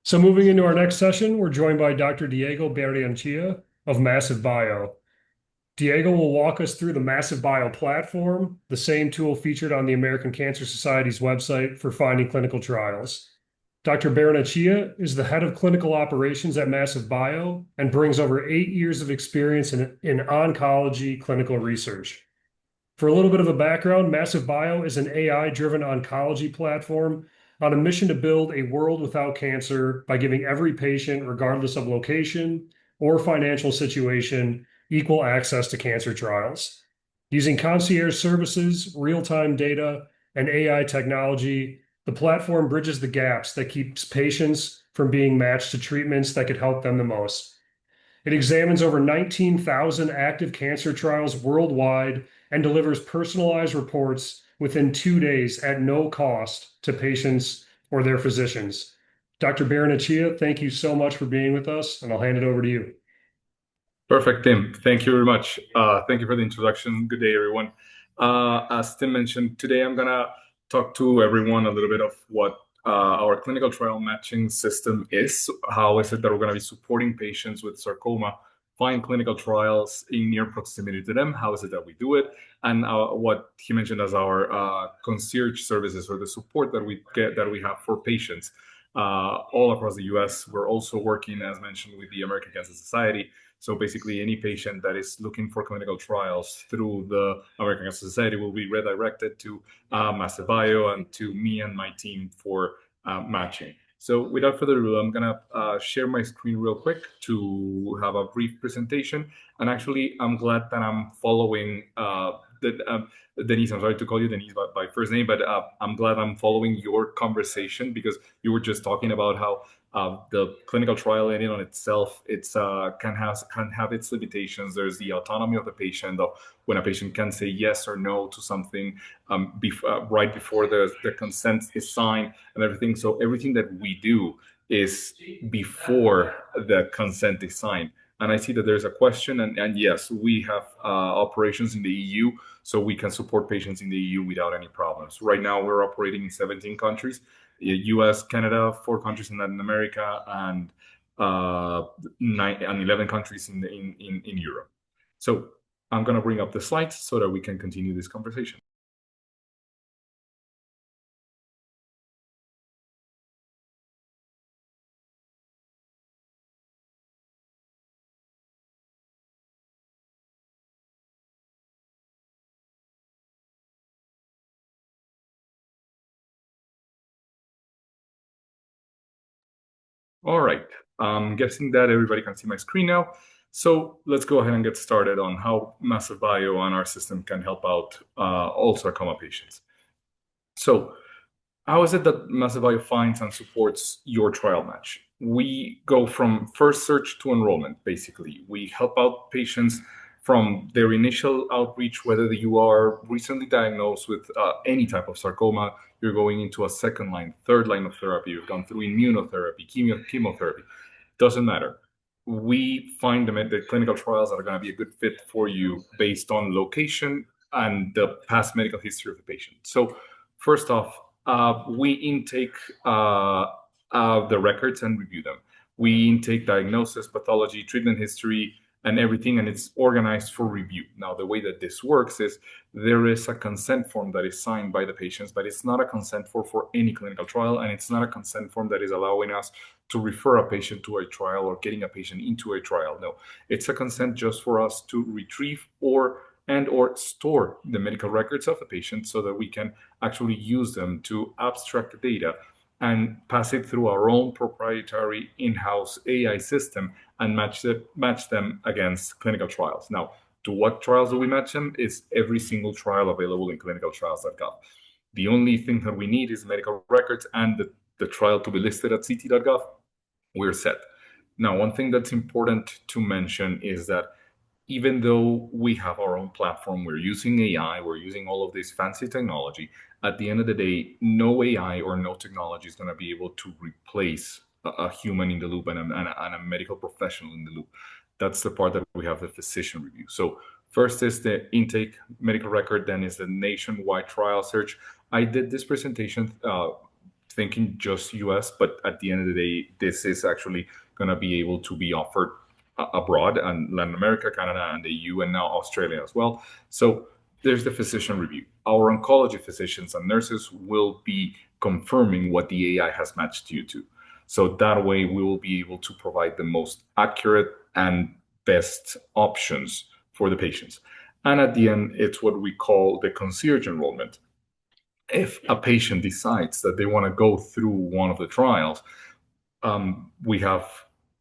So moving into our next session, we're joined by Dr. Diego Barrenechea of Massive Bio. Diego will walk us through the Massive Bio platform, the same tool featured on the American Cancer Society's website for finding clinical trials. Dr. Barrenechea is the head of clinical operations at Massive Bio and brings over 8 years of experience in oncology clinical research. For a little bit of a background, Massive Bio is an AI-driven oncology platform on a mission to build a world without cancer by giving every patient, regardless of location or financial situation, equal access to cancer trials. Using concierge services, real-time data, and AI technology, the platform bridges the gaps that keeps patients from being matched to treatments that could help them the most. It examines over 19,000 active cancer trials worldwide and delivers personalized reports within 2 days at no cost to patients or their physicians. Dr. Barrenechea, thank you so much for being with us, and I'll hand it over to you. Perfect, Tim. Thank you very much. Thank you for the introduction. Good day, everyone. As Tim mentioned, today I'm going to talk to everyone a little bit of what our clinical trial matching system is. How is it that we're going to be supporting patients with sarcoma find clinical trials in near proximity to them? How is it that we do it? And what he mentioned as our concierge services, or the support that we have for patients all across the U.S. We're also working, as mentioned, with the American Cancer Society. So basically, any patient that is looking for clinical trials through the American Cancer Society will be redirected to Massive Bio and to me and my team for matching. So without further ado, I'm going to share my screen real quick to have a brief presentation. And actually, I'm glad that I'm following Denise. I'm sorry to call you Denise by first name, but I'm glad I'm following your conversation, because you were just talking about how the clinical trial in and on itself, can have its limitations. There's the autonomy of the patient, of when a patient can say yes or no to something right before the consent is signed and everything. So everything that we do is before the consent is signed. And I see that there's a question, and yes, we have operations in the EU, so we can support patients in the EU without any problems. Right now, we're operating in 17 countries. US, Canada, 4 countries in Latin America, and 11 countries in Europe. So I'm going to bring up the slides so that we can continue this conversation. All right, I'm guessing that everybody can see my screen now. So let's go ahead and get started on how Massive Bio and our system can help out all sarcoma patients. So how is it that Massive Bio finds and supports your trial match? We go from first search to enrollment, basically. We help out patients from their initial outreach, whether you are recently diagnosed with any type of sarcoma, you're going into a second line, third line of therapy, you've gone through immunotherapy, chemotherapy, doesn't matter. We find the clinical trials that are going to be a good fit for you based on location and the past medical history of the patient. So first off, we intake the records and review them. We intake diagnosis, pathology, treatment history, and everything, and it's organized for review. Now, the way that this works is there is a consent form that is signed by the patients, but it's not a consent form for any clinical trial, and it's not a consent form that is allowing us to refer a patient to a trial or getting a patient into a trial. No, it's a consent just for us to retrieve or store the medical records of the patient so that we can actually use them to abstract the data and pass it through our own proprietary in-house AI system and match them against clinical trials. Now, to what trials do we match them? It's every single trial available in ClinicalTrials.gov. The only thing that we need is medical records and the trial to be listed at ct.gov. We're set. Now, one thing that's important to mention is that even though we have our own platform, we're using AI, we're using all of this fancy technology, at the end of the day, no AI or no technology is going to be able to replace a human in the loop and a medical professional in the loop. That's the part that we have the physician review. So first is the intake medical record, then is the nationwide trial search. I did this presentation thinking just US, but at the end of the day, this is actually going to be able to be offered abroad and Latin America, Canada, and the EU, and now Australia as well. So there's the physician review. Our oncology physicians and nurses will be confirming what the AI has matched you to. So that way, we will be able to provide the most accurate and best options for the patients. And at the end, it's what we call the concierge enrollment. If a patient decides that they want to go through one of the trials, we have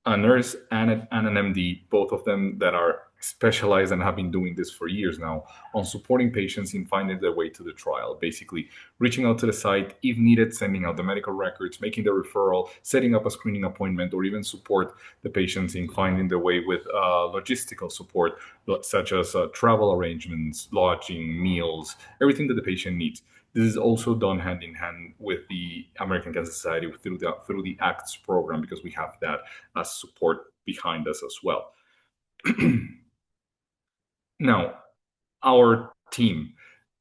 a nurse and an MD, both of them that are specialized and have been doing this for years now on supporting patients in finding their way to the trial, basically reaching out to the site if needed, sending out the medical records, making the referral, setting up a screening appointment, or even support the patients in finding their way with logistical support, such as travel arrangements, lodging, meals, everything that the patient needs. This is also done hand in hand with the American Cancer Society through the ACTS program, because we have that as support behind us as well. Now, our team,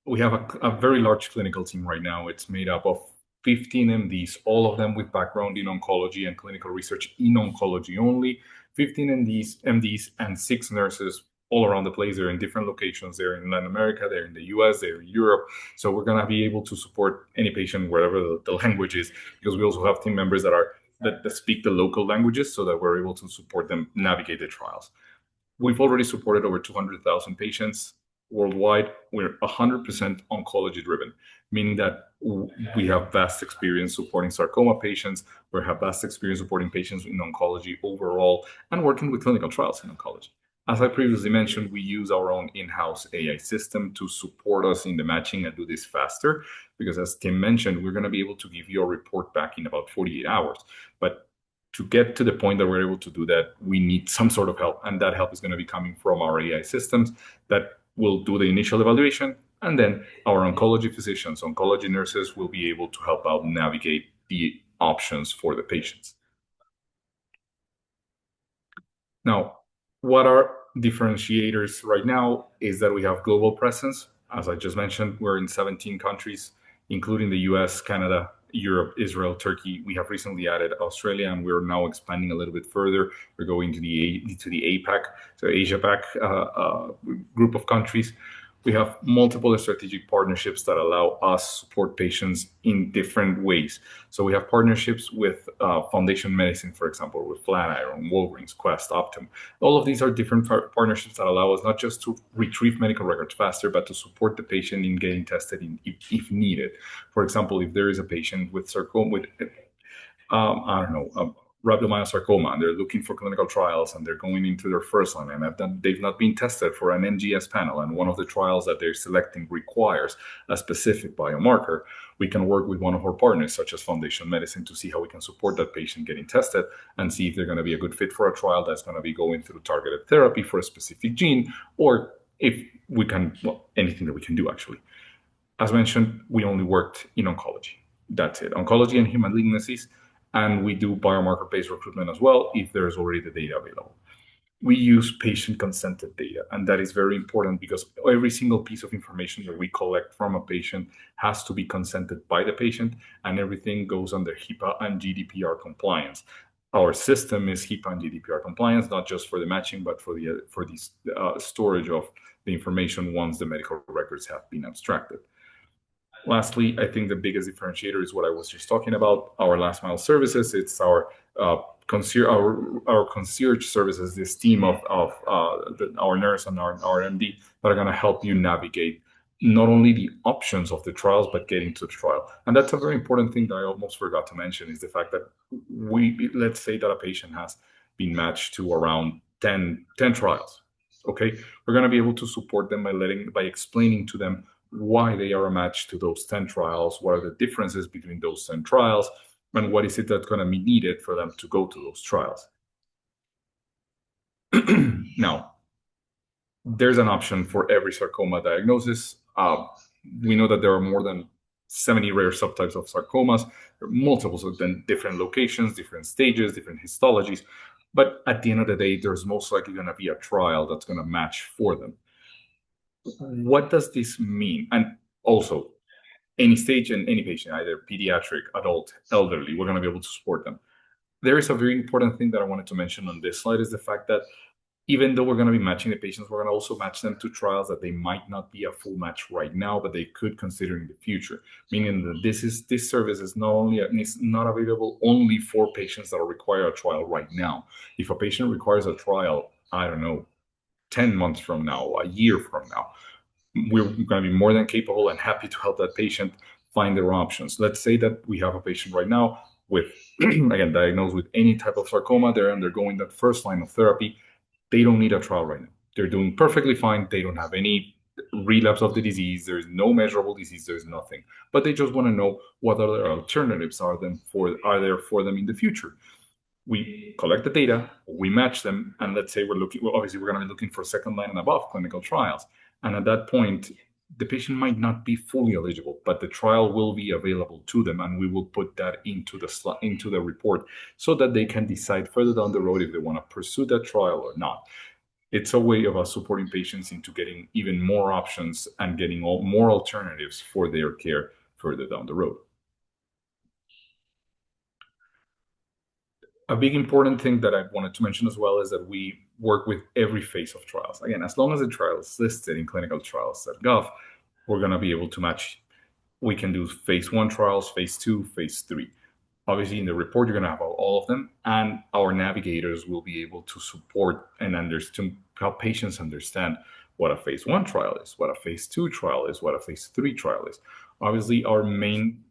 we have a very large clinical team right now. It's made up of 15 MDs, all of them with background in oncology and clinical research in oncology only, 15 MDs and 6 nurses all around the place. They're in different locations. They're in Latin America, they're in the US, they're in Europe. So we're going to be able to support any patient wherever the language is, because we also have team members that speak the local languages, so that we're able to support them navigate the trials. We've already supported over 200,000 patients worldwide. We're 100% oncology driven, meaning that we have vast experience supporting sarcoma patients. We have vast experience supporting patients in oncology overall and working with clinical trials in oncology. As I previously mentioned, we use our own in-house AI system to support us in the matching and do this faster, because as Tim mentioned, we're going to be able to give you a report back in about 48 hours. But to get to the point that we're able to do that, we need some sort of help. And that help is going to be coming from our AI systems that will do the initial evaluation. And then our oncology physicians, oncology nurses will be able to help out navigate the options for the patients. Now, what are differentiators right now is that we have global presence. As I just mentioned, we're in 17 countries, including the US, Canada, Europe, Israel, Turkey. We have recently added Australia, and we're now expanding a little bit further. We're going to the APAC, so Asia Pac group of countries. We have multiple strategic partnerships that allow us support patients in different ways. So we have partnerships with Foundation Medicine, for example, with Flatiron, Walgreens, Quest, Optum. All of these are different partnerships that allow us not just to retrieve medical records faster, but to support the patient in getting tested if needed. For example, if there is a patient with sarcoma, rhabdomyosarcoma, and they're looking for clinical trials, and they're going into their first line, and they've not been tested for an NGS panel, and one of the trials that they're selecting requires a specific biomarker, we can work with one of our partners, such as Foundation Medicine, to see how we can support that patient getting tested and see if they're going to be a good fit for a trial that's going to be going through targeted therapy for a specific gene, or if we can, anything that we can do, actually. As mentioned, we only worked in oncology. That's it. Oncology and human malignancies. And we do biomarker-based recruitment as well if there's already the data available. We use patient-consented data, and that is very important, because every single piece of information that we collect from a patient has to be consented by the patient, and everything goes under HIPAA and GDPR compliance. Our system is HIPAA and GDPR compliance, not just for the matching, but for the storage of the information once the medical records have been abstracted. Lastly, I think the biggest differentiator is what I was just talking about, our last mile services. It's our concierge services, this team of our nurse and our MD that are going to help you navigate not only the options of the trials, but getting to the trial. And that's a very important thing that I almost forgot to mention, is the fact that let's say that a patient has been matched to around 10 trials. Okay, we're going to be able to support them by explaining to them why they are a match to those 10 trials, what are the differences between those 10 trials, and what is it that's going to be needed for them to go to those trials. Now, there's an option for every sarcoma diagnosis. We know that there are more than 70 rare subtypes of sarcomas. There are multiples of them, different locations, different stages, different histologies. But at the end of the day, there's most likely going to be a trial that's going to match for them. What does this mean? And also, any stage and any patient, either pediatric, adult, elderly. We're going to be able to support them. There is a very important thing that I wanted to mention on this slide is the fact that even though we're going to be matching the patients, we're going to also match them to trials that they might not be a full match right now, but they could consider in the future. Meaning that this service is not available only for patients that require a trial right now. If a patient requires a trial, I don't know, 10 months from now, a year from now, we're going to be more than capable and happy to help that patient find their options. Let's say that we have a patient right now with, again, diagnosed with any type of sarcoma. They're undergoing that first line of therapy. They don't need a trial right now. They're doing perfectly fine. They don't have any relapse of the disease. There's no measurable disease. There's nothing. But they just want to know what other alternatives are there for them in the future. We collect the data, we match them, and let's say obviously we're going to be looking for second line and above clinical trials. And at that point, the patient might not be fully eligible, but the trial will be available to them, and we will put that into the report so that they can decide further down the road if they want to pursue that trial or not. It's a way of us supporting patients into getting even more options and getting more alternatives for their care further down the road. A big important thing that I wanted to mention as well is that we work with every phase of trials. Again, as long as the trial is listed in ClinicalTrials.gov, we're going to be able to match. We can do phase 1 trials, phase 2, phase 3. Obviously, in the report, you're going to have all of them, and our navigators will be able to support and understand, help patients understand what a phase 1 trial is, what a phase 2 trial is, what a phase 3 trial is. Obviously, our main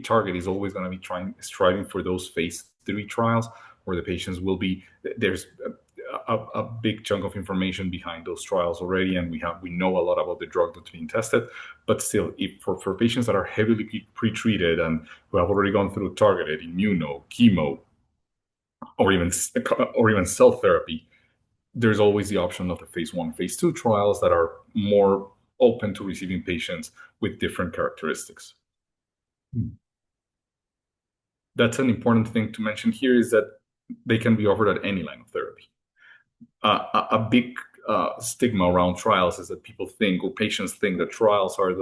target is always going to be striving for those phase 3 trials where the patients will be, there's a big chunk of information behind those trials already, and we know a lot about the drug that's being tested. But still, for patients that are heavily pre-treated and who have already gone through targeted immuno, chemo, or even cell therapy, there's always the option of the phase 1, phase 2 trials that are more open to receiving patients with different characteristics. That's an important thing to mention here, is that they can be offered at any line of therapy. A big stigma around trials is that people think, or patients think, that trials are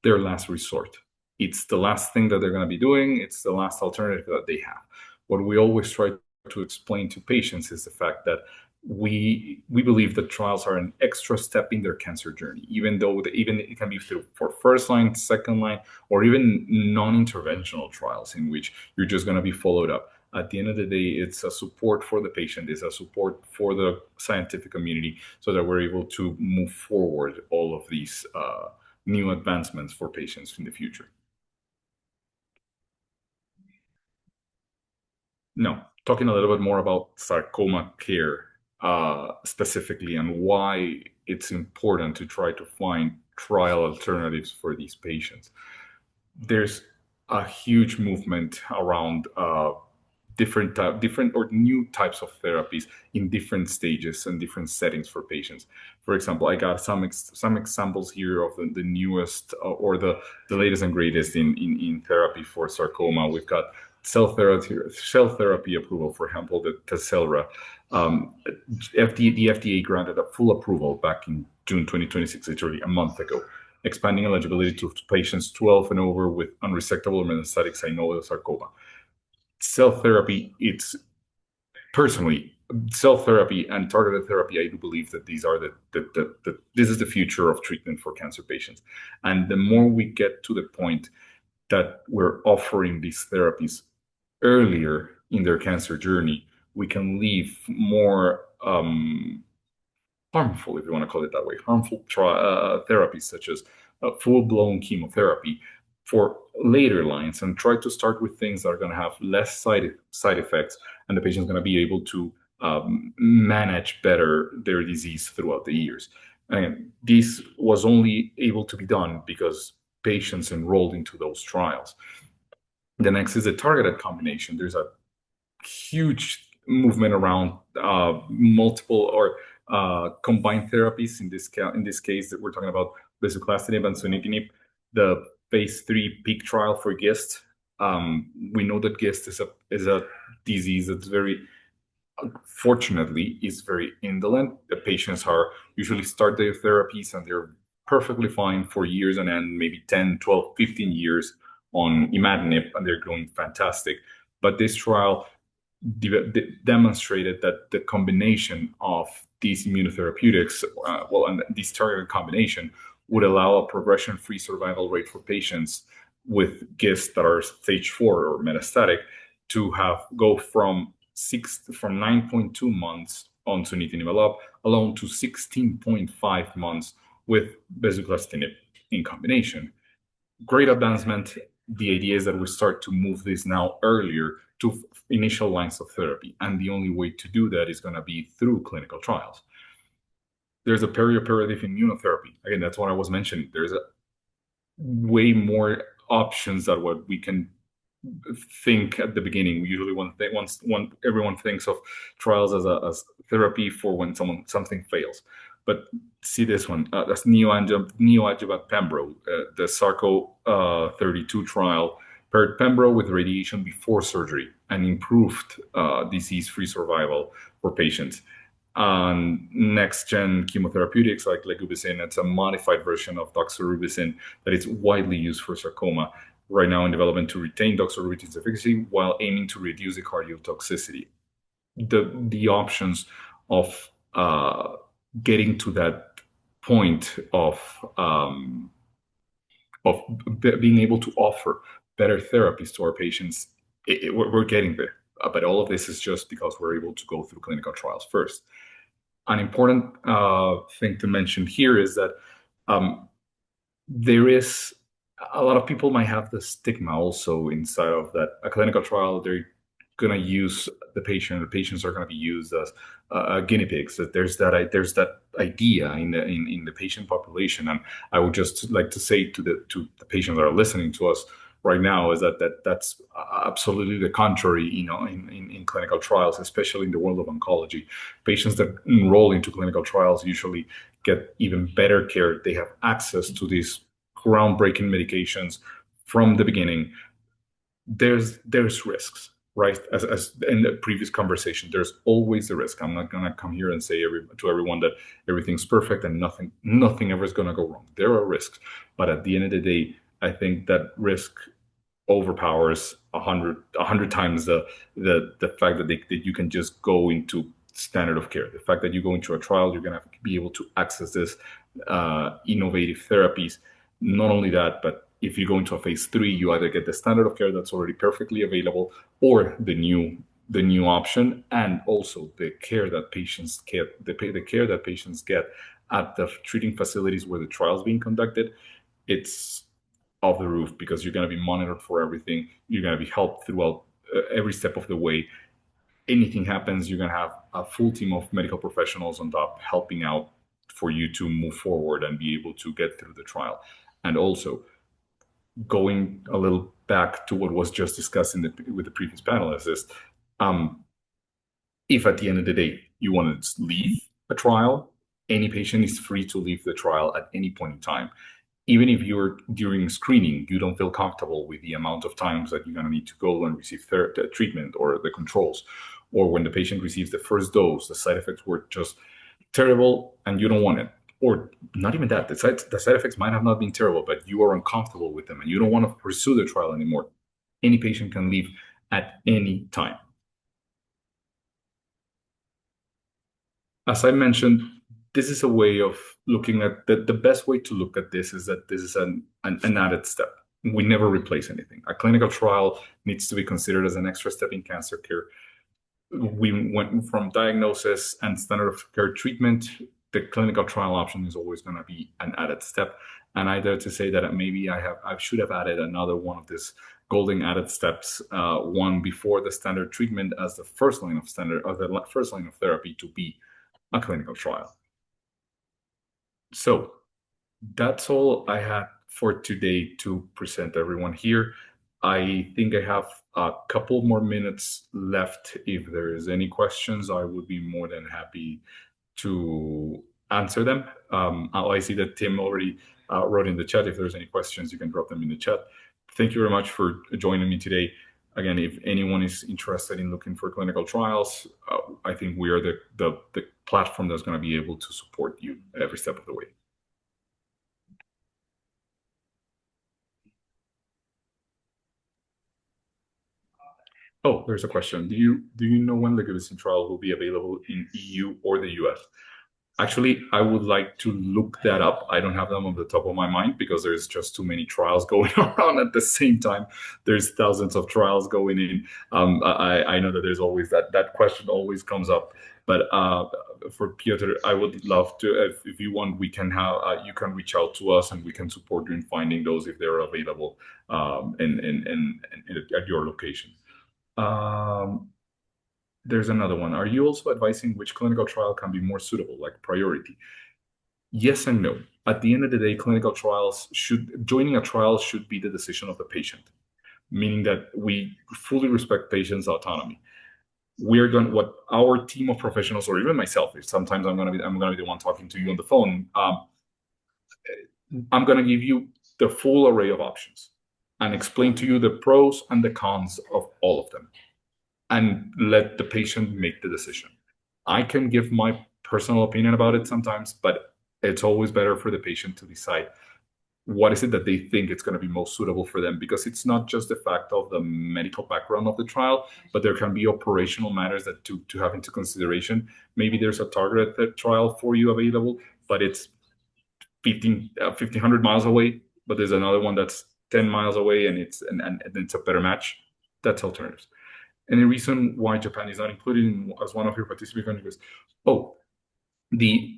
their last resort. It's the last thing that they're going to be doing. It's the last alternative that they have. What we always try to explain to patients is the fact that we believe that trials are an extra step in their cancer journey, even it can be for first line, second line, or even non-interventional trials in which you're just going to be followed up. At the end of the day, it's a support for the patient, it's a support for the scientific community, so that we're able to move forward all of these new advancements for patients in the future. Now, talking a little bit more about sarcoma care specifically, and why it's important to try to find trial alternatives for these patients. There's a huge movement around different or new types of therapies in different stages and different settings for patients. For example, I got some examples here of the newest or the latest and greatest in therapy for sarcoma. We've got cell therapy approval, for example, the Tecelra. The FDA granted a full approval back in June 2026, literally a month ago, expanding eligibility to patients 12 and over with unresectable or metastatic synovial sarcoma. Cell therapy, cell therapy and targeted therapy, I do believe that these are this is the future of treatment for cancer patients. And the more we get to the point that we're offering these therapies earlier in their cancer journey, we can leave more harmful, if you want to call it that way, harmful therapies such as full-blown chemotherapy for later lines, and try to start with things that are going to have less side effects, and the patient's going to be able to manage better their disease throughout the years. And this was only able to be done because patients enrolled into those trials. The next is a targeted combination. There's a huge movement around multiple or combined therapies. In this case, that we're talking about bezuclastinib and sunitinib, the phase 3 PEAK trial for GIST. We know that GIST is a disease that's fortunately is very indolent. The patients usually start their therapies and they're perfectly fine for years on end, maybe 10, 12, 15 years on imatinib, and they're doing fantastic. But this trial demonstrated that the combination of these immunotherapeutics, and this targeted combination would allow a progression-free survival rate for patients with GIST that are stage 4 or metastatic to go from 9.2 months on sunitinib alone to 16.5 months with bezuclastinib in combination. Great advancement. The idea is that we start to move this now earlier to initial lines of therapy. And the only way to do that is going to be through clinical trials. There's a perioperative immunotherapy. Again, that's what I was mentioning. There's a way more options than what we can think at the beginning. Usually when everyone thinks of trials as therapy for when something fails. But see this one, that's neoadjuvant pembro, the Sarco 32 trial paired pembro with radiation before surgery and improved disease-free survival for patients. Next-gen chemotherapeutics like legubicin, it's a modified version of doxorubicin that is widely used for sarcoma right now in development to retain doxorubicin's efficacy while aiming to reduce the cardiotoxicity. The options of getting to that point of being able to offer better therapies to our patients, we're getting there. But all of this is just because we're able to go through clinical trials first. An important thing to mention here is that there is a lot of people might have the stigma also inside of that a clinical trial, they're going to use the patients are going to be used as guinea pigs. That there's that idea in the patient population, and I would just like to say to the patients that are listening to us right now is that's absolutely the contrary. In clinical trials, especially in the world of oncology, patients that enroll into clinical trials usually get even better care. They have access to these groundbreaking medications from the beginning. There's risks, right? As in the previous conversation, there's always a risk. I'm not going to come here and say to everyone that everything's perfect and nothing ever is going to go wrong. There are risks, but at the end of the day, I think that risk overpowers 100 times the fact that you can just go into standard of care. The fact that you go into a trial, you're going to be able to access this innovative therapies. Not only that, but if you go into a phase 3, you either get the standard of care that's already perfectly available, or the new option, and also the care that patients get, the care that patients get at the treating facilities where the trial is being conducted. It's off the roof because you're going to be monitored for everything. You're going to be helped throughout every step of the way. Anything happens, you're going to have a full team of medical professionals on top helping out for you to move forward and be able to get through the trial. And also, going a little back to what was just discussed with the previous panelists is, if at the end of the day you want to leave a trial, any patient is free to leave the trial at any point in time. Even if you're during screening, you don't feel comfortable with the amount of times that you're going to need to go and receive treatment or the controls, or when the patient receives the first dose, the side effects were just terrible and you don't want it. Or not even that, the side effects might have not been terrible, but you are uncomfortable with them and you don't want to pursue the trial anymore. Any patient can leave at any time. As I mentioned, this is a way of looking at the best way to look at this is that this is an added step. We never replace anything. A clinical trial needs to be considered as an extra step in cancer care. We went from diagnosis and standard of care treatment. The clinical trial option is always going to be an added step. And I dare to say that maybe I should have added another one of these golden added steps, one before the standard treatment as the first line of therapy to be a clinical trial. So that's all I had for today to present everyone here. I think I have a couple more minutes left. If there is any questions, I would be more than happy to answer them. I see that Tim already wrote in the chat. If there's any questions, you can drop them in the chat. Thank you very much for joining me today. Again, if anyone is interested in looking for clinical trials, I think we are the platform that's going to be able to support you every step of the way. Oh, there's a question. Do you know when the Gibson trial will be available in EU or the US? Actually, I would like to look that up. I don't have them on the top of my mind because there's just too many trials going around at the same time. There's thousands of trials going in. I know that there's always that question always comes up. But for Piotr, I would love to, if you want, we can have you can reach out to us and we can support you in finding those if they're available at your location. Um, there's another one. Are you also advising which clinical trial can be more suitable, like priority? Yes and no. At the end of the day, joining a trial should be the decision of the patient, meaning that we fully respect patients' autonomy. What our team of professionals, or even myself, if sometimes I'm gonna be the one talking to you on the phone. I'm gonna give you the full array of options and explain to you the pros and the cons of all of them, and let the patient make the decision. I can give my personal opinion about it sometimes, but it's always better for the patient to decide what is it that they think it's going to be most suitable for them, because it's not just the fact of the medical background of the trial, but there can be operational matters that to have into consideration. Maybe there's a targeted trial for you available, but it's 1,500 miles away, but there's another one that's 10 miles away and it's a better match. That's alternatives. Any reason why Japan is not included as one of your participating countries? Oh, the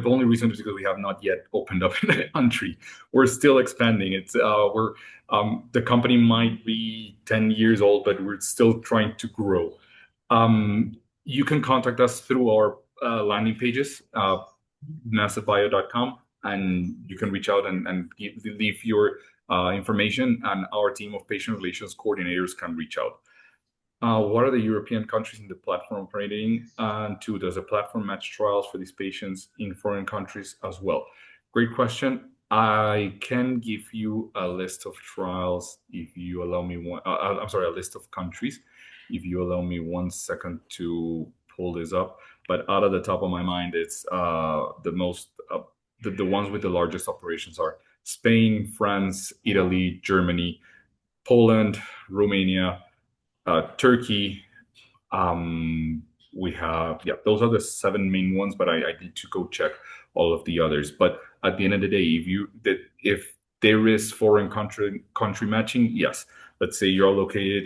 only reason is because we have not yet opened up in the country. We're still expanding. The company might be 10 years old, but we're still trying to grow. You can contact us through our landing pages, massivebio.com, and you can reach out and leave your information, and our team of patient relations coordinators can reach out. What are the European countries in the platform operating? And two, does the platform match trials for these patients in foreign countries as well? Great question. I can give you a list of trials if you allow me one. I'm sorry, a list of countries. If you allow me 1 second to pull this up. But out of the top of my mind, it's the ones with the largest operations are Spain, France, Italy, Germany, Poland, Romania, Turkey. We have, yeah, those are the seven main ones, but I need to go check all of the others. But at the end of the day, if there is foreign country matching, yes. Let's say you're located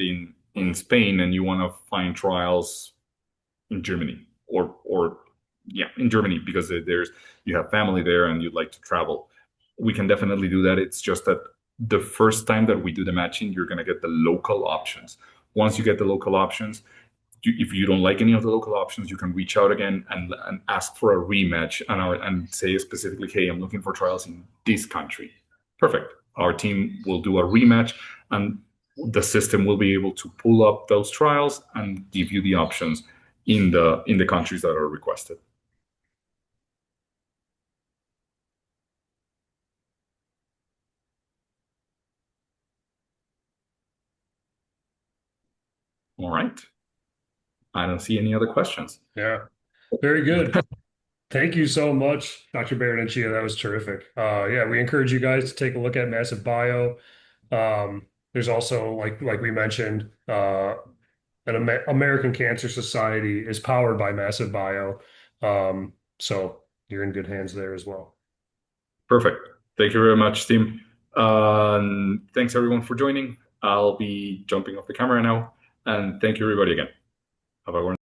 in Spain and you want to find trials in Germany, or yeah, in Germany, because you have family there and you'd like to travel. We can definitely do that. It's just that the first time that we do the matching, you're going to get the local options. Once you get the local options, if you don't like any of the local options, you can reach out again and ask for a rematch, and say specifically, hey, I'm looking for trials in this country. Perfect. Our team will do a rematch, and the system will be able to pull up those trials and give you the options in the countries that are requested. All right. I don't see any other questions. Yeah, very good. Thank you so much, Dr. Barrenechea. That was terrific. Yeah, we encourage you guys to take a look at Massive Bio. There's also, like we mentioned, an American Cancer Society is powered by Massive Bio. So you're in good hands there as well. Perfect. Thank you very much, team. Thanks everyone for joining. I'll be jumping off the camera now, and thank you everybody again. Have a wonderful